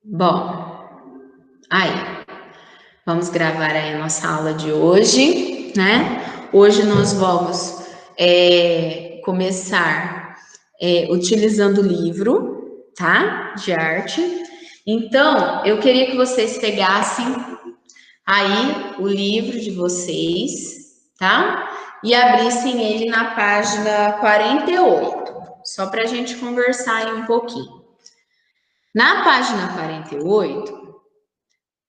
Bom, aí, vamos gravar aí a nossa aula de hoje, né? Hoje nós vamos começar utilizando o livro, tá? De arte. Então, eu queria que vocês pegassem aí o livro de vocês, tá? E abrissem ele na página 48, só para a gente conversar aí um pouquinho. Na página 48,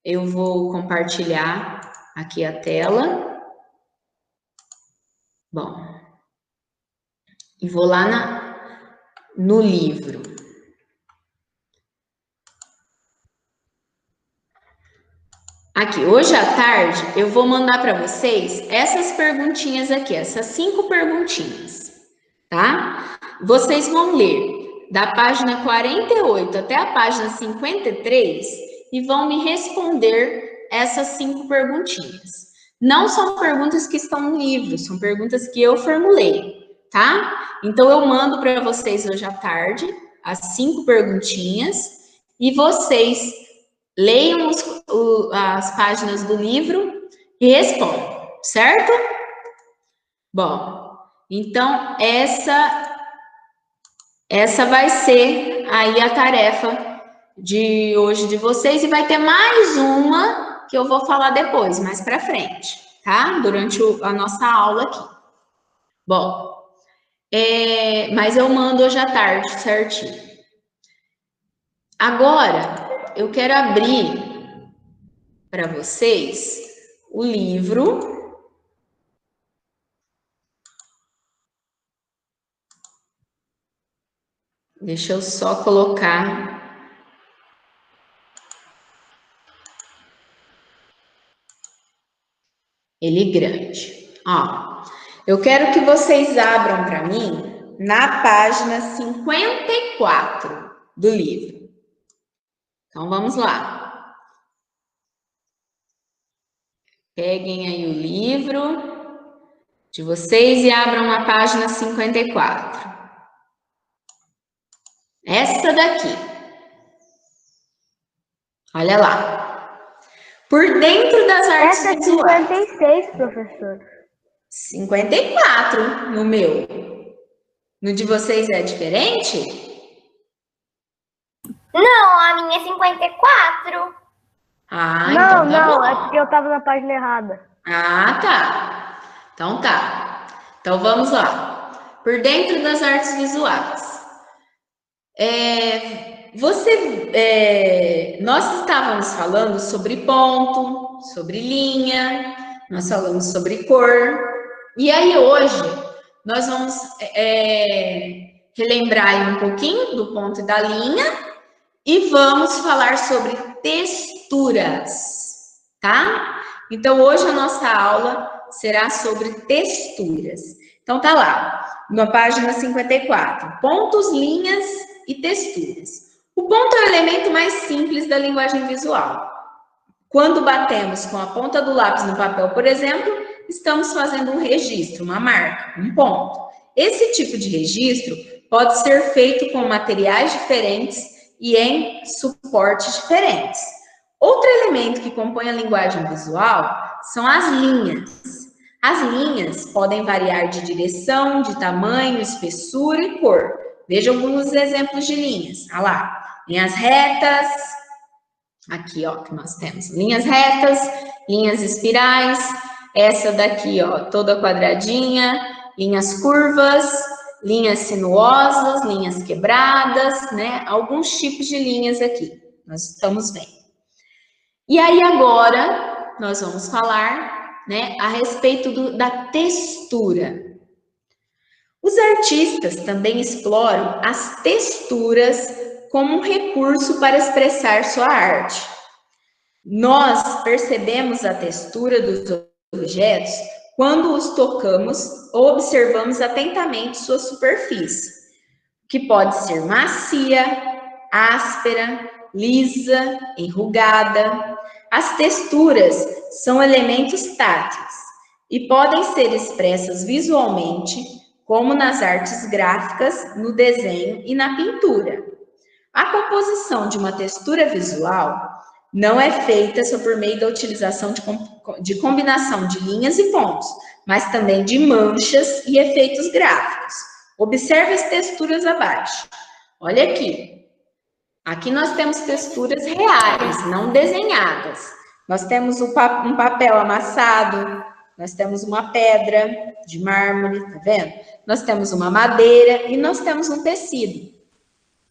eu vou compartilhar aqui a tela. Bom, e vou lá no livro. Aqui, hoje à tarde, eu vou mandar para vocês essas perguntinhas aqui, essas 5 perguntinhas, tá? Vocês vão ler da página 48 até a página 53 e vão me responder essas 5 perguntinhas. Não são perguntas que estão no livro, são perguntas que eu formulei, tá? Então, eu mando para vocês hoje à tarde as 5 perguntinhas e vocês leiam as páginas do livro e respondam, certo? Bom, então essa vai ser aí a tarefa de hoje de vocês e vai ter mais uma que eu vou falar depois, mais para frente, tá? Durante a nossa aula aqui. Bom, mas eu mando hoje à tarde, certinho. Agora, eu quero abrir para vocês o livro. Deixa eu só colocar ele grande. Ó, eu quero que vocês abram para mim na página 54 do livro. Então, vamos lá. Peguem aí o livro de vocês e abram na página 54. Essa daqui. Olha lá. Por dentro das artes Essa é visuais. 56, professor. 54 no meu. No de vocês é diferente? Não, a minha é 54. Ah, Não, então tá não, bom. é porque eu tava na página errada. Ah, tá. Então tá. Então vamos lá. Por dentro das artes visuais. Nós estávamos falando sobre ponto, sobre linha, nós falamos sobre cor. E aí hoje nós vamos relembrar aí um pouquinho do ponto e da linha e vamos falar sobre texturas, tá? Então hoje a nossa aula será sobre texturas. Então tá lá, na página 54, pontos, linhas e texturas. O ponto é o elemento mais simples da linguagem visual. Quando batemos com a ponta do lápis no papel, por exemplo, estamos fazendo um registro, uma marca, um ponto. Esse tipo de registro pode ser feito com materiais diferentes e em suportes diferentes. Outro elemento que compõe a linguagem visual são as linhas. As linhas podem variar de direção, de tamanho, espessura e cor. Veja alguns exemplos de linhas. Olha lá, linhas retas. Aqui, ó, que nós temos linhas retas, linhas espirais. Essa daqui, ó, toda quadradinha. Linhas curvas, linhas sinuosas, linhas quebradas, né? Alguns tipos de linhas aqui, nós estamos vendo. E aí agora, nós vamos falar, né, a respeito da textura. Os artistas também exploram as texturas como um recurso para expressar sua arte. Nós percebemos a textura dos objetos quando os tocamos ou observamos atentamente sua superfície, que pode ser macia, áspera, lisa, enrugada. As texturas são elementos táteis e podem ser expressas visualmente, como nas artes gráficas, no desenho e na pintura. A composição de uma textura visual não é feita só por meio da utilização de combinação de linhas e pontos, mas também de manchas e efeitos gráficos. Observe as texturas abaixo. Olha aqui. Aqui nós temos texturas reais, não desenhadas. Nós temos um papel amassado, nós temos uma pedra de mármore, tá vendo? Nós temos uma madeira e nós temos um tecido.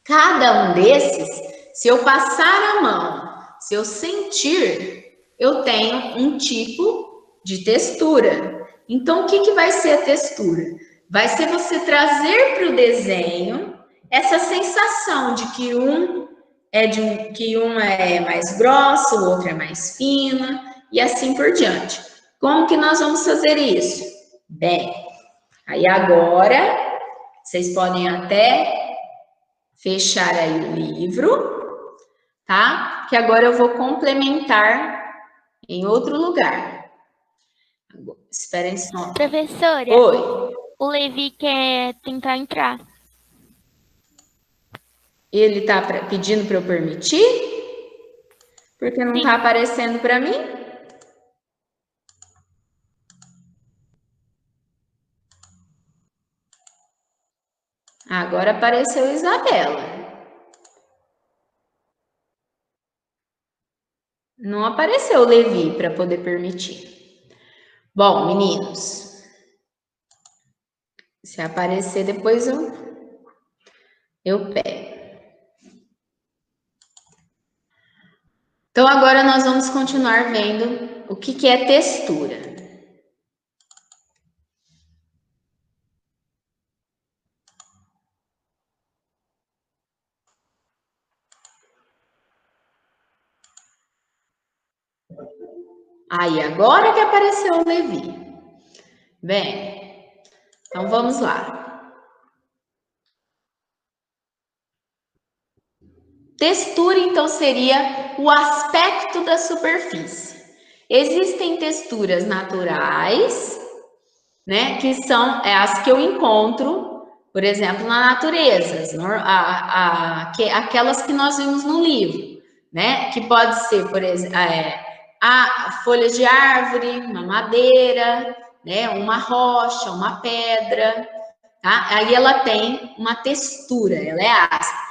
Cada um desses, se eu passar a mão, se eu sentir, eu tenho um tipo de textura. Então, o que vai ser a textura? Vai ser você trazer para o desenho essa sensação de que um é mais grosso, o outro é mais fino, e assim por diante. Como que nós vamos fazer isso? Bem, aí agora, vocês podem até fechar aí o livro, tá? Que agora eu vou complementar em outro lugar. Esperem só. Professora, Oi. o Levi quer tentar entrar. Ele tá pedindo para eu permitir? Porque não tá aparecendo para mim? Agora apareceu Isabela. Não apareceu o Levi para poder permitir. Bom, meninos, se aparecer depois eu pego. Então agora nós vamos continuar vendo o que é textura. Aí, agora que apareceu o Levi. Bem, então vamos lá. Textura, então, seria o aspecto da superfície. Existem texturas naturais, né, que são as que eu encontro, por exemplo, na natureza, aquelas que nós vimos no livro, né, que pode ser, por exemplo, a folha de árvore, uma madeira, né, uma rocha, uma pedra, tá? Aí ela tem uma textura, ela é áspera.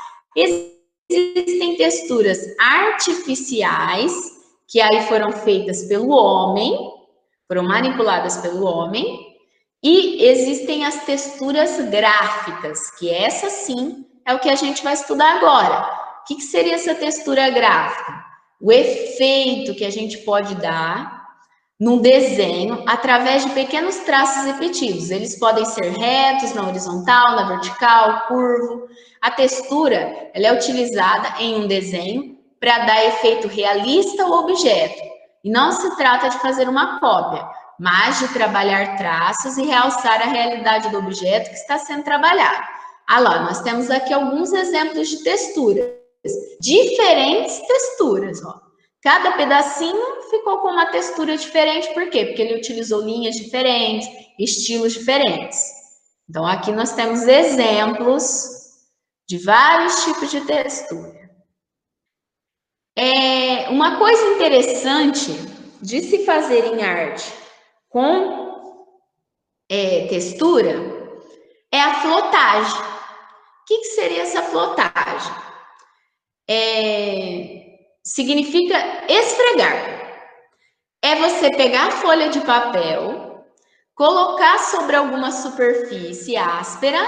Existem texturas artificiais, que aí foram feitas pelo homem, foram manipuladas pelo homem, e existem as texturas gráficas, que essa sim é o que a gente vai estudar agora. O que seria essa textura gráfica? O efeito que a gente pode dar num desenho através de pequenos traços repetidos. Eles podem ser retos, na horizontal, na vertical, curvo. A textura, ela é utilizada em um desenho para dar efeito realista ao objeto. E não se trata de fazer uma cópia, mas de trabalhar traços e realçar a realidade do objeto que está sendo trabalhado. Ah lá, nós temos aqui alguns exemplos de texturas. Diferentes texturas, ó. Cada pedacinho ficou com uma textura diferente, por quê? Porque ele utilizou linhas diferentes, estilos diferentes. Então, aqui nós temos exemplos de vários tipos de textura. Uma coisa interessante de se fazer em arte com textura é a flotagem. O que seria essa flotagem? Significa esfregar. É você pegar a folha de papel, colocar sobre alguma superfície áspera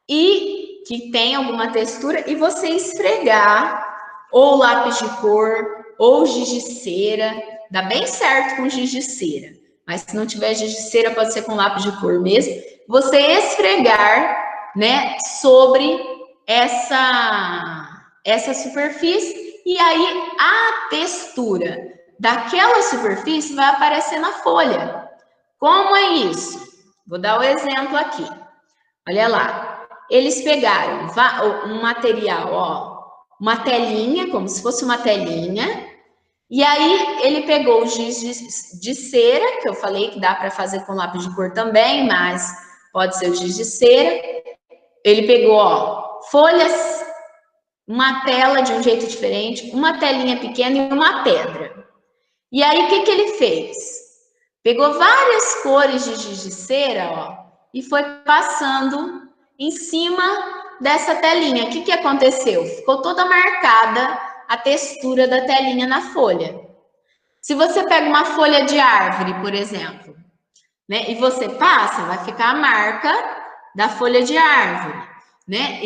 e que tem alguma textura e você esfregar ou lápis de cor ou giz de cera. Dá bem certo com giz de cera, mas se não tiver giz de cera pode ser com lápis de cor mesmo. Você esfregar, né, sobre essa superfície. E aí, a textura daquela superfície vai aparecer na folha. Como é isso? Vou dar o exemplo aqui. Olha lá. Eles pegaram um material, ó, uma telinha, como se fosse uma telinha. E aí, ele pegou o giz de cera, que eu falei que dá para fazer com lápis de cor também, mas pode ser o giz de cera. Ele pegou, ó, folhas uma tela de um jeito diferente, uma telinha pequena e uma pedra. E aí, o que ele fez? Pegou várias cores de giz de cera, ó, e foi passando em cima dessa telinha. O que aconteceu? Ficou toda marcada a textura da telinha na folha. Se você pega uma folha de árvore, por exemplo, né, e você passa, vai ficar a marca da folha de árvore, né?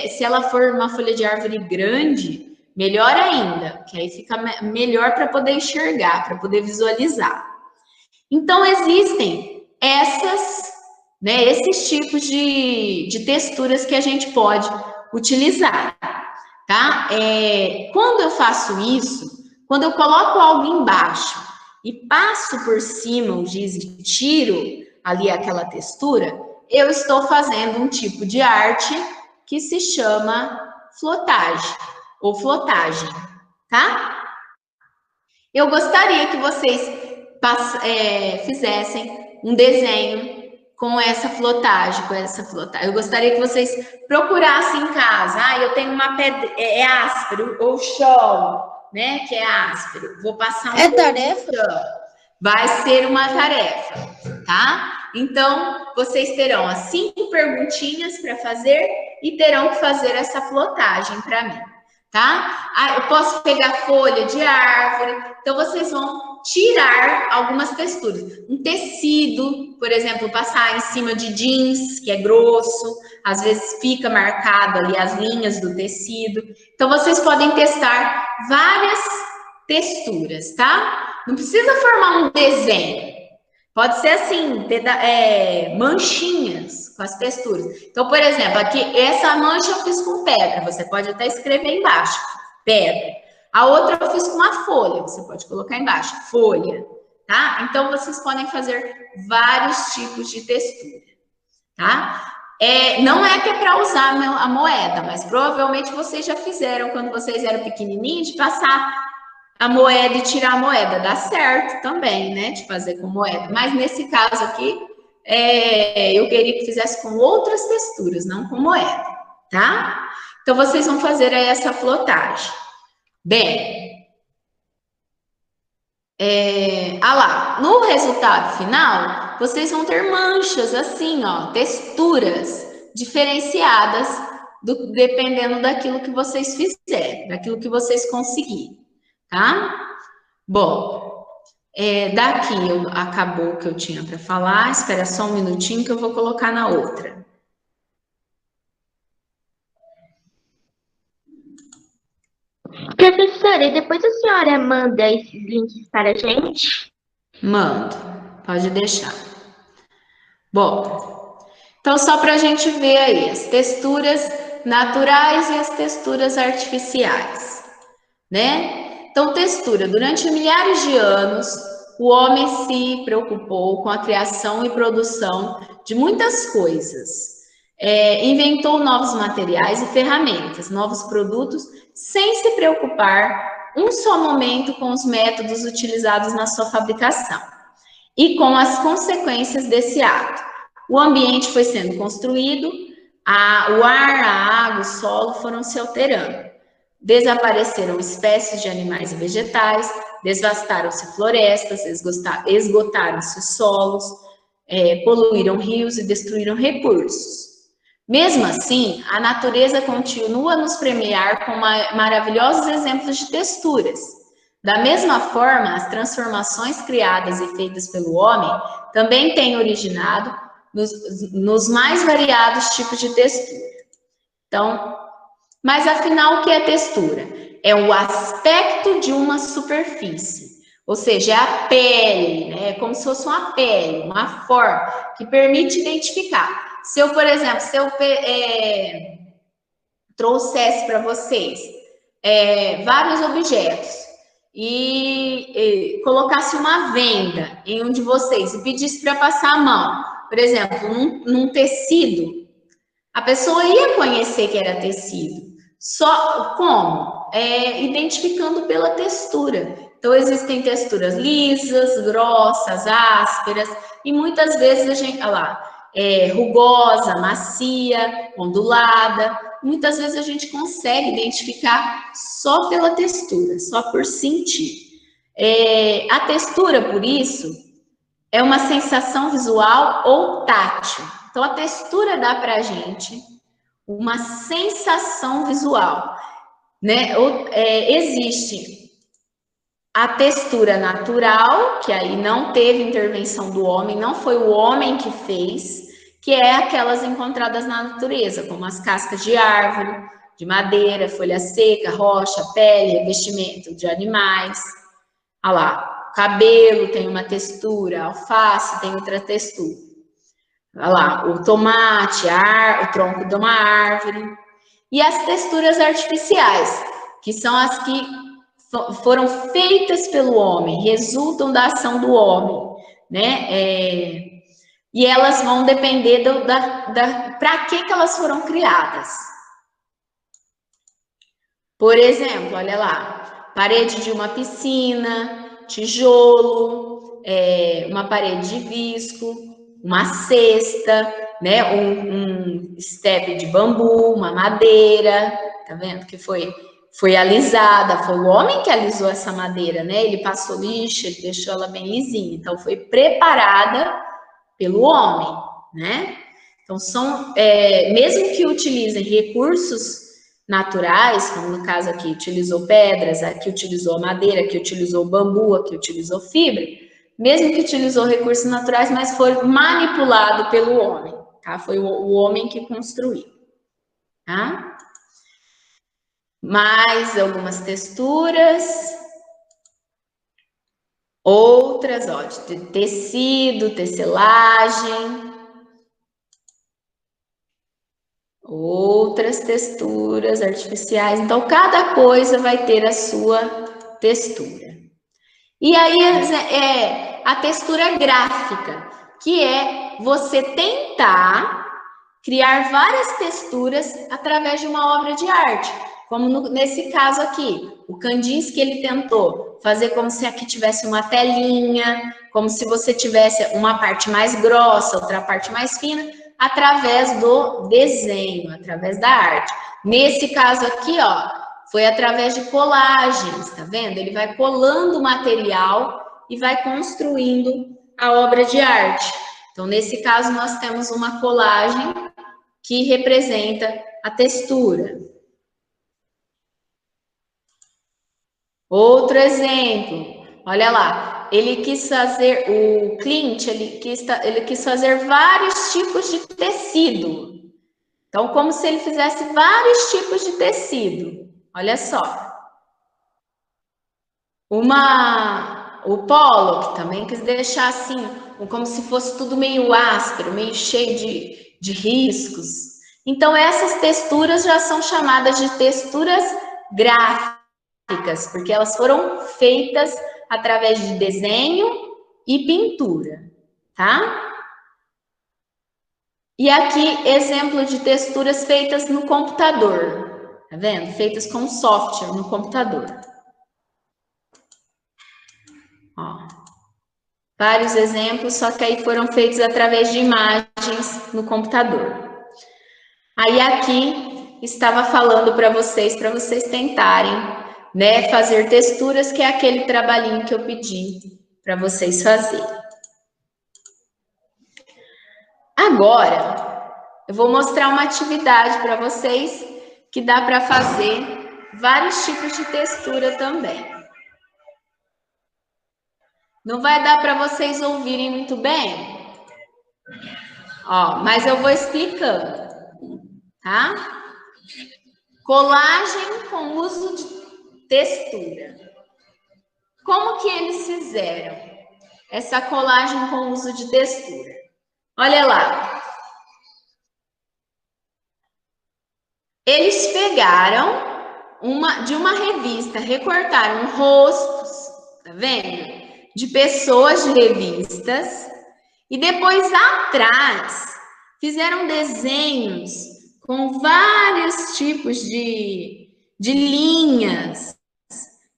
Se ela for uma folha de árvore grande, melhor ainda, que aí fica melhor para poder enxergar, para poder visualizar. Então, existem esses tipos de texturas que a gente pode utilizar, tá? Quando eu faço isso, quando eu coloco algo embaixo e passo por cima o giz e tiro ali aquela textura, eu estou fazendo um tipo de arte que se chama flotagem ou flotagem, tá? Eu gostaria que vocês fizessem um desenho com essa flotagem, Eu gostaria que vocês procurassem em casa. Eu tenho uma pedra, é áspero, ou chão, né, que é áspero. Vou passar um tarefa? Vai ser uma tarefa, tá? Então, vocês terão as 5 perguntinhas para fazer e terão que fazer essa flotagem para mim, tá? Eu posso pegar folha de árvore, então vocês vão tirar algumas texturas. Um tecido, por exemplo, passar em cima de jeans, que é grosso, às vezes fica marcado ali as linhas do tecido. Então, vocês podem testar várias texturas, tá? Não precisa formar um desenho. Pode ser assim, manchinhas com as texturas. Então, por exemplo, aqui, essa mancha eu fiz com pedra. Você pode até escrever embaixo, pedra. A outra eu fiz com uma folha. Você pode colocar embaixo, folha. Tá? Então, vocês podem fazer vários tipos de textura. Tá? Não é que é para usar a moeda, mas provavelmente vocês já fizeram quando vocês eram pequenininhos, de passar a moeda e tirar a moeda. Dá certo também, né, de fazer com moeda. Mas nesse caso aqui, eu queria que fizesse com outras texturas, não com moeda, tá? Então, vocês vão fazer aí essa flotagem. Bem, no resultado final, vocês vão ter manchas assim, ó, texturas diferenciadas, dependendo daquilo que vocês fizerem, daquilo que vocês conseguirem. Tá? Bom, daqui acabou o que eu tinha para falar. Espera só um minutinho que eu vou colocar na outra. Professora, e depois a senhora manda esses links para a gente? Mando, pode deixar. Bom, então só para a gente ver aí as texturas naturais e as texturas artificiais, né? Então, textura. Durante milhares de anos, o homem se preocupou com a criação e produção de muitas coisas. Inventou novos materiais e ferramentas, novos produtos, sem se preocupar um só momento com os métodos utilizados na sua fabricação e com as consequências desse ato. O ambiente foi sendo construído, o ar, a água, o solo foram se alterando. Desapareceram espécies de animais e vegetais, devastaram-se florestas, esgotaram-se solos, poluíram rios e destruíram recursos. Mesmo assim, a natureza continua a nos premiar com maravilhosos exemplos de texturas. Da mesma forma, as transformações criadas e feitas pelo homem também têm originado nos mais variados tipos de textura. Então, mas afinal, o que é textura? É o aspecto de uma superfície, ou seja, é a pele, né? É como se fosse uma pele, uma forma que permite identificar. Se eu, por exemplo, trouxesse para vocês vários objetos e colocasse uma venda em um de vocês e pedisse para passar a mão, por exemplo, num tecido, a pessoa ia conhecer que era tecido. Só como? Identificando pela textura. Então, existem texturas lisas, grossas, ásperas, e muitas vezes a gente, olha lá, rugosa, macia, ondulada. Muitas vezes a gente consegue identificar só pela textura, só por sentir. A textura, por isso, é uma sensação visual ou tátil. Então, a textura dá para a gente uma sensação visual, né? Existe a textura natural, que aí não teve intervenção do homem, não foi o homem que fez, que é aquelas encontradas na natureza, como as cascas de árvore, de madeira, folha seca, rocha, pele, revestimento de animais. Olha lá, cabelo tem uma textura, alface tem outra textura. Olha lá, o tomate, o tronco de uma árvore. E as texturas artificiais, que são as que foram feitas pelo homem, resultam da ação do homem, né? E elas vão depender para que elas foram criadas. Por exemplo, olha lá, parede de uma piscina, tijolo, uma parede de visco, uma cesta, né? Um estepe de bambu, uma madeira, tá vendo? Que foi alisada, foi o homem que alisou essa madeira, né? Ele passou lixa, ele deixou ela bem lisinha, então foi preparada pelo homem, né? Então, mesmo que utilizem recursos naturais, como no caso aqui, utilizou pedras, aqui utilizou madeira, aqui utilizou bambu, aqui utilizou fibra, mesmo que utilizou recursos naturais, mas foi manipulado pelo homem, tá? Foi o homem que construiu, tá? Mais algumas texturas. Outras, ó, de tecido, tecelagem. Outras texturas artificiais. Então, cada coisa vai ter a sua textura. E aí, a textura gráfica, que é você tentar criar várias texturas através de uma obra de arte. Como nesse caso aqui, o Kandinsky, ele tentou fazer como se aqui tivesse uma telinha, como se você tivesse uma parte mais grossa, outra parte mais fina, através do desenho, através da arte. Nesse caso aqui, ó, foi através de colagens, tá vendo? Ele vai colando o material e vai construindo a obra de arte. Então, nesse caso, nós temos uma colagem que representa a textura. Outro exemplo, olha lá, o Klimt, ele quis fazer vários tipos de tecido. Então, como se ele fizesse vários tipos de tecido. Olha só. O Pollock também quis deixar assim, como se fosse tudo meio áspero, meio cheio de riscos. Então, essas texturas já são chamadas de texturas gráficas, porque elas foram feitas através de desenho e pintura, tá? E aqui, exemplo de texturas feitas no computador, tá vendo? Feitas com software no computador. Ó, vários exemplos, só que aí foram feitos através de imagens no computador. Aí aqui estava falando para vocês tentarem, né, fazer texturas, que é aquele trabalhinho que eu pedi para vocês fazerem. Agora, eu vou mostrar uma atividade para vocês que dá para fazer vários tipos de textura também. Não vai dar para vocês ouvirem muito bem? Ó, mas eu vou explicando, tá? Colagem com uso de textura. Como que eles fizeram essa colagem com uso de textura? Olha lá. Eles pegaram de uma revista, recortaram rostos, tá vendo? De pessoas de revistas, e depois atrás fizeram desenhos com vários tipos de linhas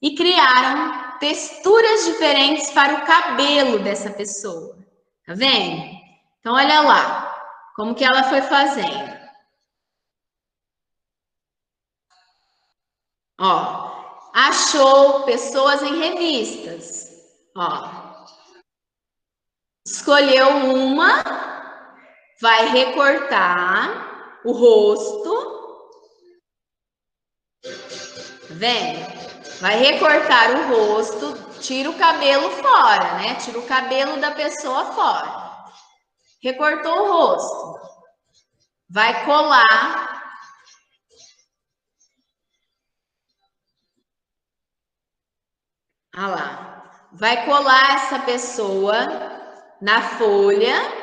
e criaram texturas diferentes para o cabelo dessa pessoa, tá vendo? Então, olha lá, Como que ela foi fazendo? Ó, achou pessoas em revistas. Ó, escolheu uma, vai recortar o rosto. Tá vendo? Vai recortar o rosto, tira o cabelo fora, né? Tira o cabelo da pessoa fora. Recortou o rosto. Vai colar. Olha lá. Vai colar essa pessoa na folha.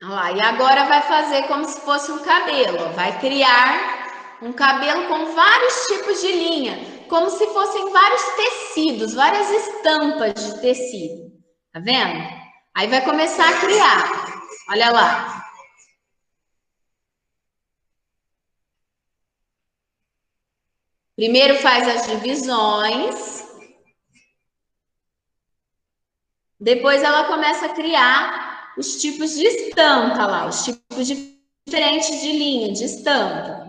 Olha lá, e agora vai fazer como se fosse um cabelo. Vai criar um cabelo com vários tipos de linha, como se fossem vários tecidos, várias estampas de tecido. Tá vendo? Aí vai começar a criar. Olha lá. Primeiro faz as divisões. Depois ela começa a criar os tipos de estampa lá, os tipos diferentes de linha, de estampa.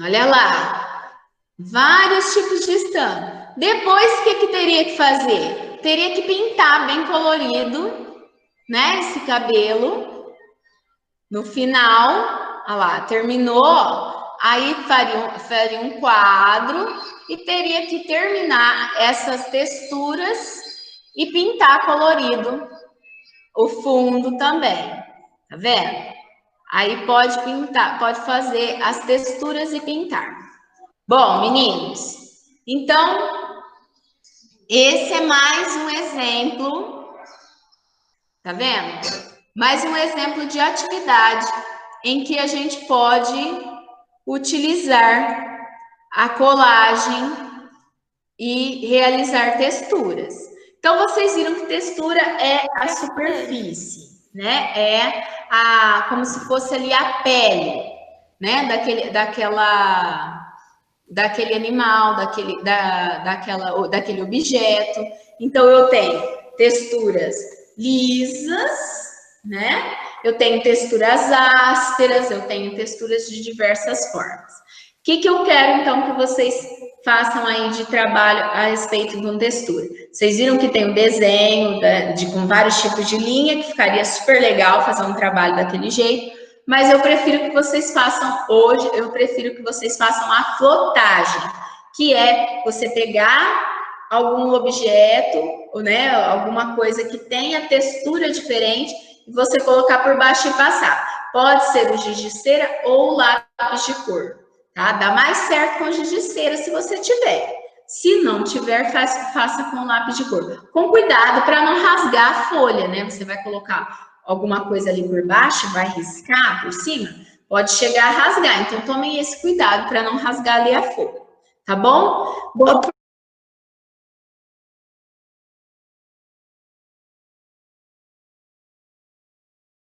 Olha lá, vários tipos de estampa. Depois, o que teria que fazer? Teria que pintar bem colorido, né, esse cabelo. No final, olha lá, terminou, aí faria um quadro e teria que terminar essas texturas e pintar colorido o fundo também, tá vendo? Aí pode pintar, pode fazer as texturas e pintar. Bom, meninos, então esse é mais um exemplo, tá vendo? Mais um exemplo de atividade em que a gente pode utilizar a colagem e realizar texturas. Então, vocês viram que textura é a superfície, né? É como se fosse ali a pele, né? Daquele animal, daquele objeto. Então, eu tenho texturas lisas, né? Eu tenho texturas ásperas, eu tenho texturas de diversas formas. O que eu quero, então, que vocês façam aí de trabalho a respeito de uma textura? Vocês viram que tem um desenho com vários tipos de linha, que ficaria super legal fazer um trabalho daquele jeito, mas eu prefiro que vocês façam hoje, a flotagem, que é você pegar algum objeto, né, alguma coisa que tenha textura diferente, e você colocar por baixo e passar. Pode ser o giz de cera ou o lápis de cor, tá? Dá mais certo com o giz de cera se você tiver. Se não tiver, faça com o lápis de cor. Com cuidado para não rasgar a folha, né? Você vai colocar alguma coisa ali por baixo, vai riscar por cima, pode chegar a rasgar. Então, tomem esse cuidado para não rasgar ali a folha, tá bom? Bom,